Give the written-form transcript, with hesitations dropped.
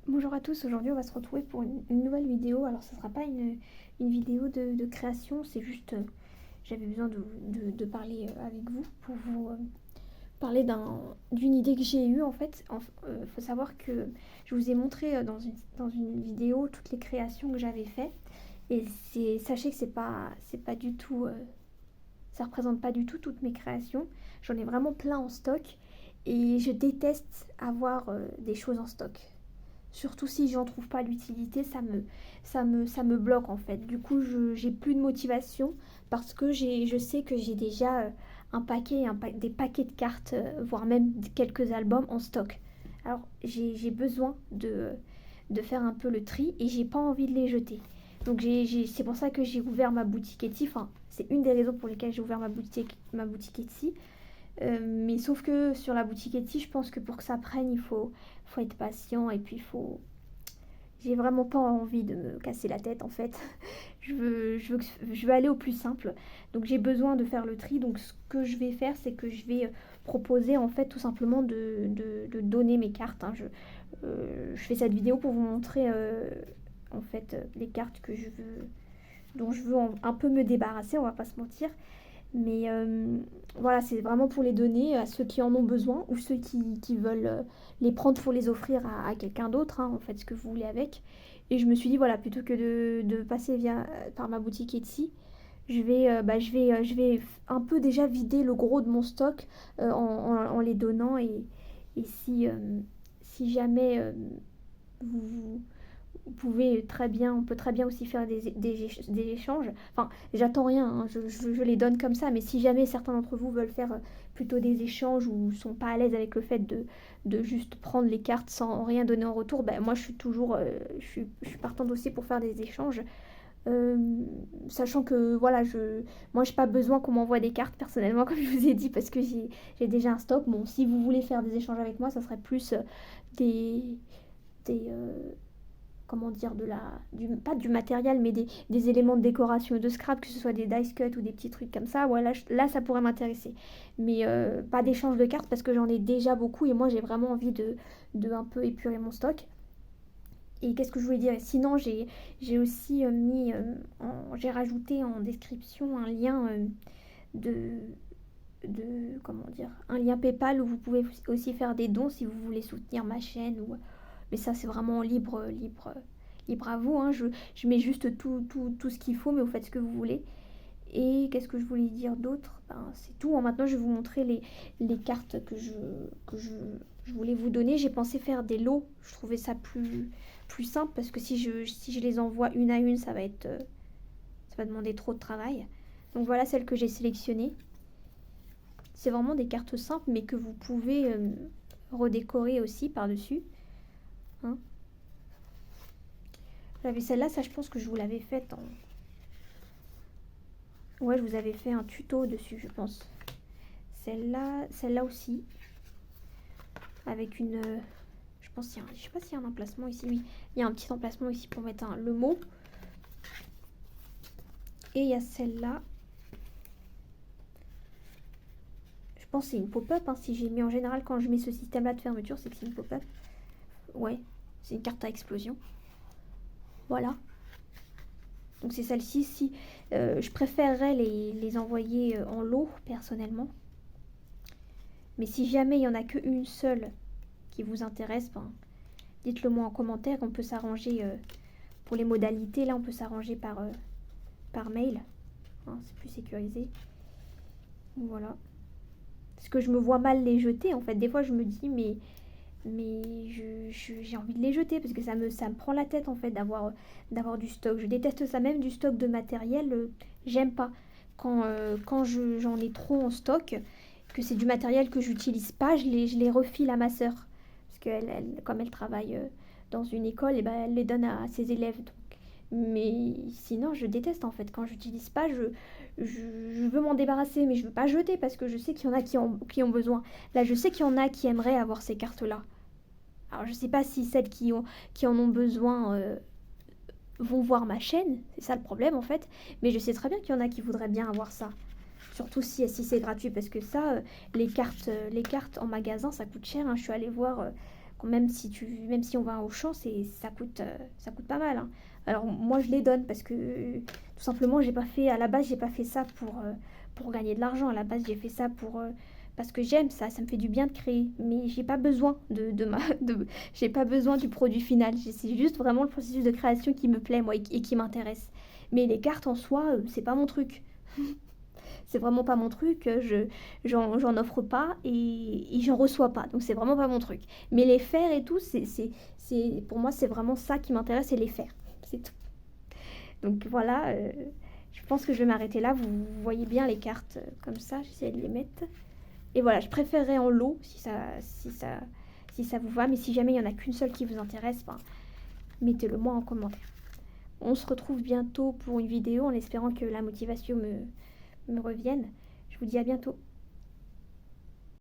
Bonjour à tous, aujourd'hui on va se retrouver pour une nouvelle vidéo. Alors ça sera pas une vidéo de création, c'est juste j'avais besoin de parler avec vous pour vous parler d'une idée que j'ai eue en fait. Faut savoir que je vous ai montré dans une vidéo toutes les créations que j'avais fait et sachez que c'est pas du tout ça représente pas du tout toutes mes créations. J'en ai vraiment plein en stock et je déteste avoir des choses en stock. Surtout si j'en trouve pas l'utilité, ça me bloque en fait. Du coup, j'ai plus de motivation parce que je sais que j'ai déjà des paquets de cartes, voire même quelques albums en stock. Alors, j'ai besoin de faire un peu le tri et j'ai pas envie de les jeter. Donc, c'est pour ça que j'ai ouvert ma boutique Etsy. Enfin, c'est une des raisons pour lesquelles j'ai ouvert ma boutique Etsy. Mais sauf que sur la boutique Etsy, je pense que pour que ça prenne, il faut être patient et puis j'ai vraiment pas envie de me casser la tête en fait. Je veux aller au plus simple. Donc j'ai besoin de faire le tri. Donc ce que je vais faire, c'est que je vais proposer en fait tout simplement de donner mes cartes, hein. Je fais cette vidéo pour vous montrer en fait les cartes dont je veux un peu me débarrasser, on va pas se mentir. Mais voilà, c'est vraiment pour les donner à ceux qui en ont besoin ou ceux qui veulent les prendre pour les offrir à quelqu'un d'autre, hein, en fait, ce que vous voulez avec. Et je me suis dit, voilà, plutôt que de passer par ma boutique Etsy, je vais un peu déjà vider le gros de mon stock en les donnant. Et si jamais vous, on peut très bien aussi faire des échanges. Enfin, j'attends rien, hein, je les donne comme ça, mais si jamais certains d'entre vous veulent faire plutôt des échanges ou sont pas à l'aise avec le fait de juste prendre les cartes sans rien donner en retour, ben moi je suis toujours, je suis partante aussi pour faire des échanges. Euh, Sachant que voilà, moi j'ai pas besoin qu'on m'envoie des cartes personnellement, comme je vous ai dit, parce que j'ai déjà un stock. Bon, si vous voulez faire des échanges avec moi, ça serait plus des, des comment dire, pas du matériel, mais des éléments de décoration et de scrap, que ce soit des dice cut ou des petits trucs comme ça, voilà, là ça pourrait m'intéresser. Mais pas d'échange de cartes parce que j'en ai déjà beaucoup et moi j'ai vraiment envie de un peu épurer mon stock. Et qu'est-ce que je voulais dire? Sinon, j'ai aussi j'ai rajouté en description un lien de, comment dire, un lien PayPal où vous pouvez aussi faire des dons si vous voulez soutenir ma chaîne. Mais ça, c'est vraiment libre à vous, hein. Je mets juste tout ce qu'il faut, mais vous faites ce que vous voulez. Et qu'est-ce que je voulais dire d'autre? Ben, c'est tout, hein. Maintenant, je vais vous montrer les cartes que je voulais vous donner. J'ai pensé faire des lots. Je trouvais ça plus simple parce que si je les envoie une à une, ça va demander trop de travail. Donc voilà celles que j'ai sélectionnées. C'est vraiment des cartes simples, mais que vous pouvez redécorer aussi par-dessus, hein. J'avais celle-là, ça je pense que je vous l'avais faite en... Ouais, je vous avais fait un tuto dessus, je pense. Celle-là aussi, avec une... je pense je sais pas s'il y a un emplacement ici, oui. Il y a un petit emplacement ici pour mettre le mot. Et il y a celle-là. Je pense que c'est une pop-up, hein, si j'ai mis en général quand je mets ce système-là de fermeture, c'est que c'est une pop-up. Ouais, c'est une carte à explosion. Voilà. Donc c'est celle-ci. Si je préférerais les envoyer en lot personnellement. Mais si jamais il n'y en a qu'une seule qui vous intéresse, ben, dites-le moi en commentaire. On peut s'arranger pour les modalités. Là, on peut s'arranger par mail, hein, c'est plus sécurisé. Voilà. Parce que je me vois mal les jeter. En fait, des fois, je me dis, mais j'ai envie de les jeter parce que ça me prend la tête en fait d'avoir du stock. Je déteste ça, même du stock de matériel, j'aime pas. Quand j'en ai trop en stock, que c'est du matériel que j'utilise pas, je les refile à ma sœur. Parce que comme elle travaille dans une école, et ben, elle les donne à ses élèves. Donc. Mais sinon, je déteste en fait. Quand j'utilise pas, je veux m'en débarrasser, mais je veux pas jeter parce que je sais qu'il y en a qui ont besoin. Là, je sais qu'il y en a qui aimeraient avoir ces cartes-là. Alors je sais pas si celles qui en ont besoin vont voir ma chaîne, c'est ça le problème en fait, mais je sais très bien qu'il y en a qui voudraient bien avoir ça. Surtout si c'est gratuit, parce que ça, les cartes en magasin, ça coûte cher, hein. Je suis allée voir même si on va au champ, ça coûte pas mal, hein. Alors moi je les donne parce que tout simplement à la base j'ai pas fait ça pour gagner de l'argent. À la base j'ai fait ça parce que j'aime ça, ça me fait du bien de créer. Mais j'ai pas besoin j'ai pas besoin du produit final. C'est juste vraiment le processus de création qui me plaît moi et qui m'intéresse. Mais les cartes en soi, c'est pas mon truc. C'est vraiment pas mon truc, j'en offre pas et j'en reçois pas, donc c'est vraiment pas mon truc. Mais les faire et tout, pour moi, c'est vraiment ça qui m'intéresse, c'est les faire, c'est tout. Donc voilà, je pense que je vais m'arrêter là, vous voyez bien les cartes comme ça, j'essaie de les mettre. Et voilà, je préférerais en lot si ça vous va, mais si jamais il y en a qu'une seule qui vous intéresse, ben, mettez-le moi en commentaire. On se retrouve bientôt pour une vidéo en espérant que la motivation me revienne. Je vous dis à bientôt.